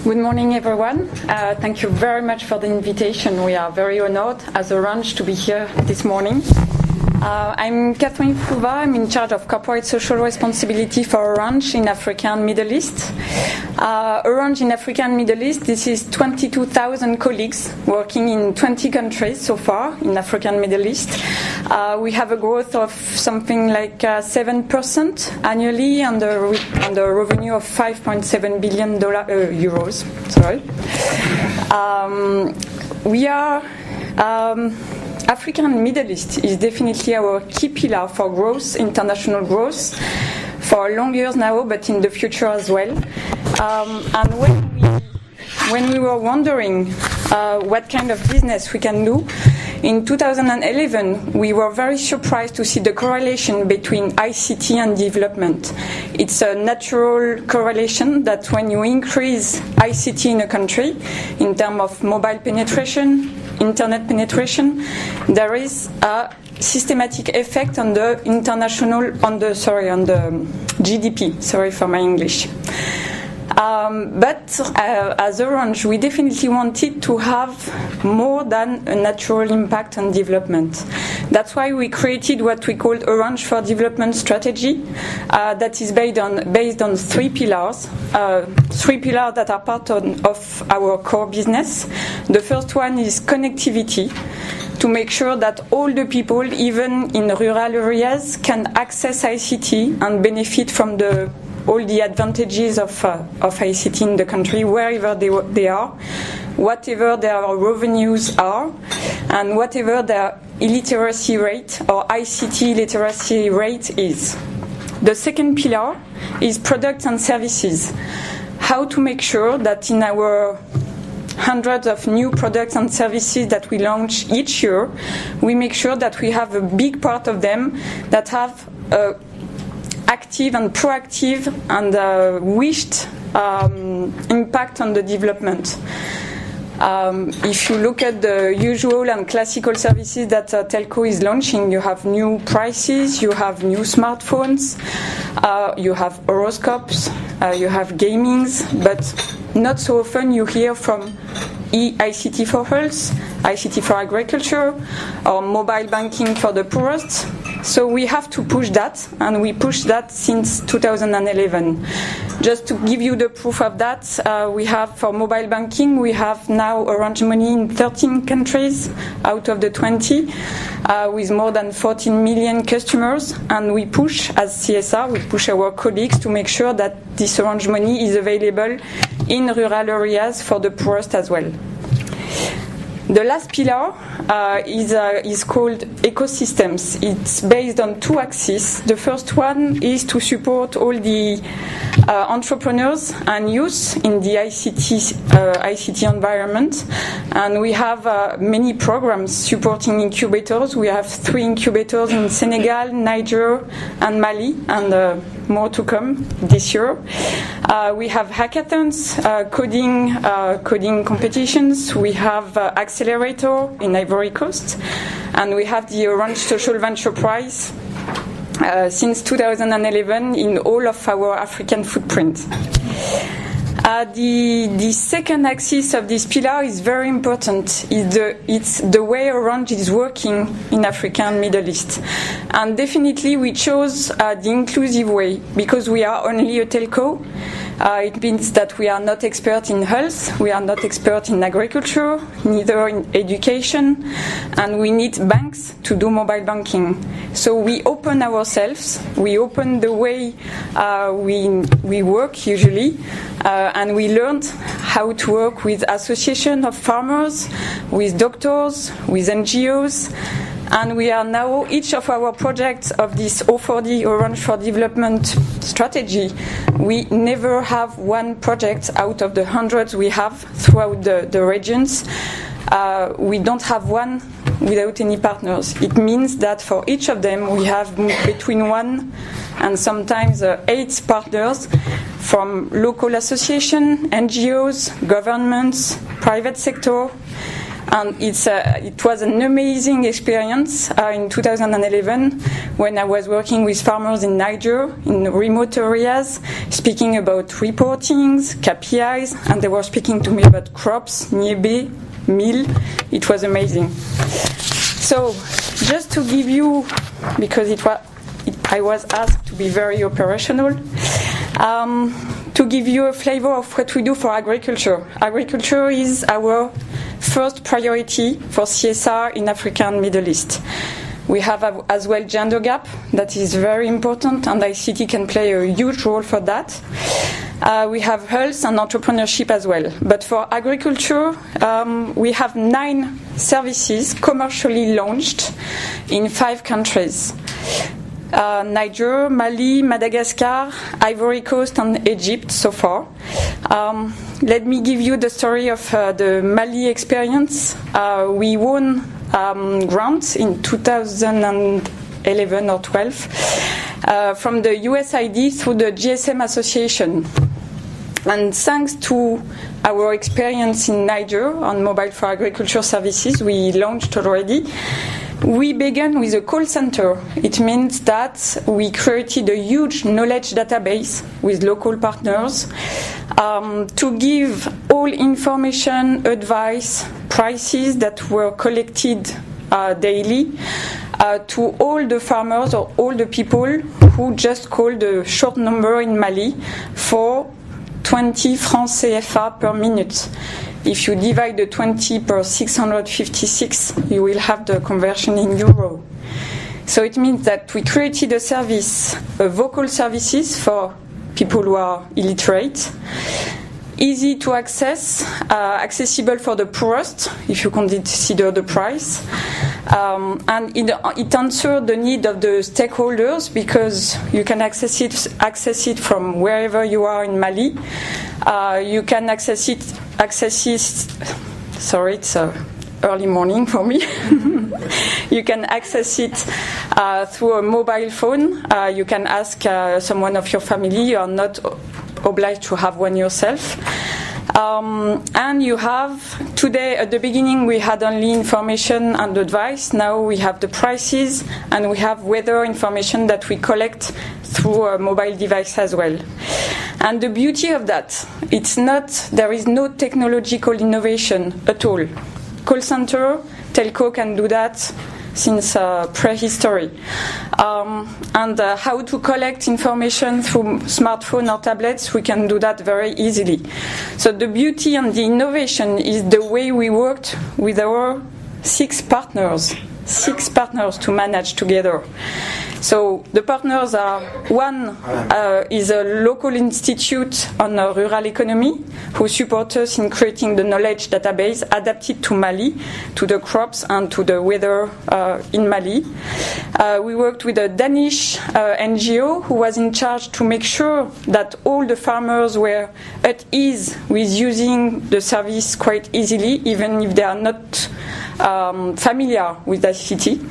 Good morning, everyone. Thank you very much for the invitation. We are very honored as Orange to be here this morning. I'm Catherine Flouvat. I'm in charge of corporate social responsibility for Orange in Africa and Middle East. Orange in Africa and Middle East, this is 22,000 colleagues working in 20 countries so far in Africa and Middle East. We have a growth of something like 7% annually and a revenue of 5.7 billion euros. Sorry. We are Africa and Middle East is definitely our key pillar for growth, international growth, for long years now, but in the future as well. And when we were wondering what kind of business we can do, in 2011, we were very surprised to see the correlation between ICT and development. It's a natural correlation that when you increase ICT in a country, in terms of mobile penetration, internet penetration, there is a systematic effect on the GDP. Sorry for my English. But as Orange, we definitely wanted to have more than a natural impact on development. That's why we created what we called Orange for Development strategy, that is based on three pillars that are part of our core business. The first one is connectivity, to make sure that all the people, even in rural areas, can access ICT and benefit from all the advantages of ICT in the country, wherever they are, whatever their revenues are, and whatever their illiteracy rate or ICT literacy rate is. The second pillar is products and services. How to make sure that in our hundreds of new products and services that we launch each year, we make sure that we have a big part of them that have active and proactive and wished impact on the development. If you look at the usual and classical services that telco is launching, you have new prices, you have new smartphones, you have horoscopes, you have gamings, but not so often you hear from ICT for health, ICT for agriculture, or mobile banking for the poorest. So we have to push that, and we push that since 2011. Just to give you the proof of that, we have for mobile banking, we have now Orange Money in 13 countries out of the 20, with more than 14 million customers, and we push, as CSR, we push our colleagues to make sure that this Orange Money is available in rural areas for the poorest as well. The last pillar is called ecosystems. It's based on two axes. The first one is to support all the entrepreneurs and youth in the ICT environment. And we have many programs supporting incubators. We have 3 incubators in Senegal, Niger, and Mali, and more to come this year. We have hackathons, coding competitions. We have accelerator in Ivory Coast, and we have the Orange Social Venture Prize since 2011 in all of our African footprint. The second axis of this pillar is very important. It's the way Orange is working in Africa and Middle East. And definitely we chose the inclusive way because we are only a telco. It means that we are not expert in health, we are not expert in agriculture, neither in education, and we need banks to do mobile banking. So we open ourselves, we open the way we work usually, and we learned how to work with associations of farmers, with doctors, with NGOs. And we are now, each of our projects of this O4D, Orange for Development strategy, we never have one project out of the hundreds we have throughout the regions. We don't have one without any partners. It means that for each of them we have between 1 and sometimes 8 partners from local associations, NGOs, governments, private sector, And it was an amazing experience in 2011 when I was working with farmers in Niger, in remote areas, speaking about reportings, KPIs, and they were speaking to me about crops, niébé, meal. It was amazing. So, just to give you, because I was asked to be very operational, to give you a flavor of what we do for agriculture. Agriculture is our first priority for CSR in Africa and Middle East. We have as well gender gap, that is very important, and ICT can play a huge role for that. We have health and entrepreneurship as well. But for agriculture, we have 9 services commercially launched in 5 countries. Niger, Mali, Madagascar, Ivory Coast and Egypt so far. Let me give you the story of the Mali experience. We won grants in 2011 or 12 from the USAID through the GSM Association. And thanks to our experience in Niger on mobile for agriculture services, we launched already. We began with a call center. It means that we created a huge knowledge database with local partners to give all information, advice, prices that were collected daily to all the farmers or all the people who just called a short number in Mali for 20 francs CFA per minute. If you divide the 20 per 656, you will have the conversion in euro. So it means that we created a service, vocal services for people who are illiterate, easy to access, accessible for the poorest, if you consider the price. And it answered the need of the stakeholders because you can access it from wherever you are in Mali. You can access it. Sorry, it's early morning for me. You can access it through a mobile phone. You can ask someone of your family. You are not obliged to have one yourself. And you have, today at the beginning we had only information and advice, now we have the prices and we have weather information that we collect through a mobile device as well. And the beauty of that, there is no technological innovation at all. Call center, telco can do that since prehistory. And how to collect information through smartphone or tablets, we can do that very easily. So the beauty and the innovation is the way we worked with our 6 partners to manage together. So the partners are, one is a local institute on rural economy who support us in creating the knowledge database adapted to Mali, to the crops and to the weather in Mali. We worked with a Danish NGO who was in charge to make sure that all the farmers were at ease with using the service quite easily, even if they are not familiar with ICT.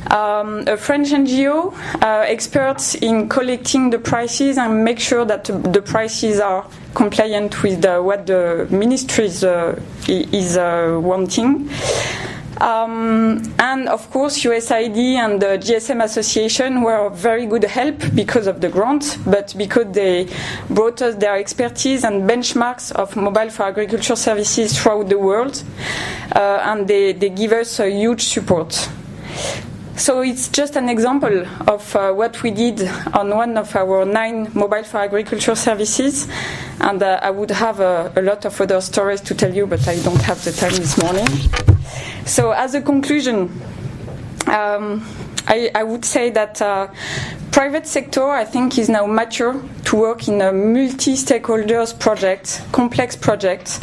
A French NGO, experts in collecting the prices and make sure that the prices are compliant with what the ministry is wanting. And of course USAID and the GSM Association were very good help because of the grant, but because they brought us their expertise and benchmarks of mobile for agriculture services throughout the world, and they give us a huge support. So it's just an example of what we did on one of our 9 mobile for agriculture services, and I would have a lot of other stories to tell you, but I don't have the time this morning. So as a conclusion, I would say that private sector, I think, is now mature to work in a multi-stakeholders project, complex project.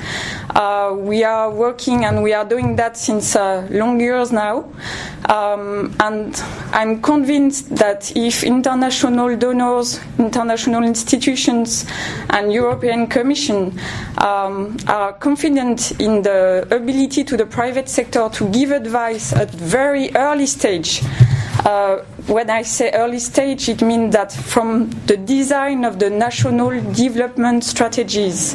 We are working and we are doing that since long years now. And I'm convinced that if international donors, international institutions and European Commission are confident in the ability to the private sector to give advice at very early stage, when I say early stage, it means that from the design of the national development strategies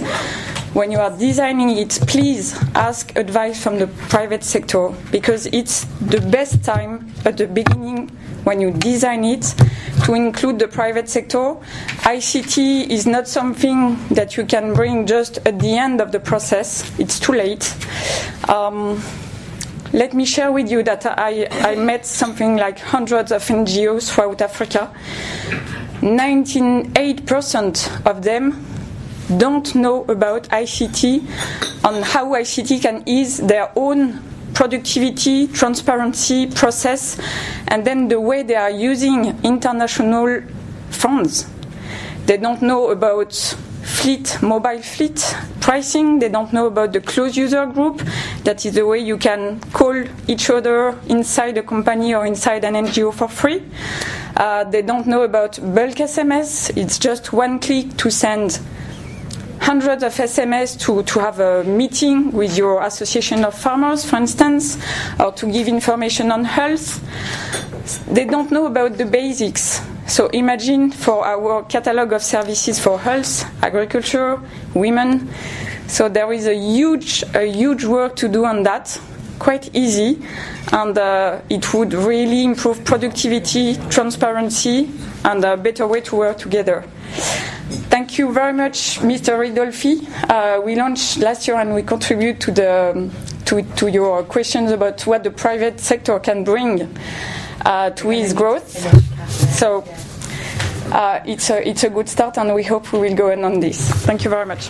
when you are designing it, please ask advice from the private sector, because it's the best time at the beginning when you design it to include the private sector. ICT is not something that you can bring just at the end of the process. It's too late. Let me share with you that I met something like hundreds of NGOs throughout Africa. 98% of them don't know about ICT and how ICT can ease their own productivity, transparency process, and then the way they are using international funds. They don't know about mobile fleet pricing. They don't know about the closed user group. That is the way you can call each other inside a company or inside an NGO for free. They don't know about bulk SMS. It's just one click to send hundreds of SMS to have a meeting with your association of farmers, for instance, or to give information on health. They don't know about the basics. So imagine for our catalogue of services for health, agriculture, women. So there is a huge work to do on that, quite easy, and it would really improve productivity, transparency, and a better way to work together. Thank you very much, Mr. Ridolfi. We launched last year and we contribute to your questions about what the private sector can bring to its growth. So it's a good start, and we hope we will go on this. Thank you very much.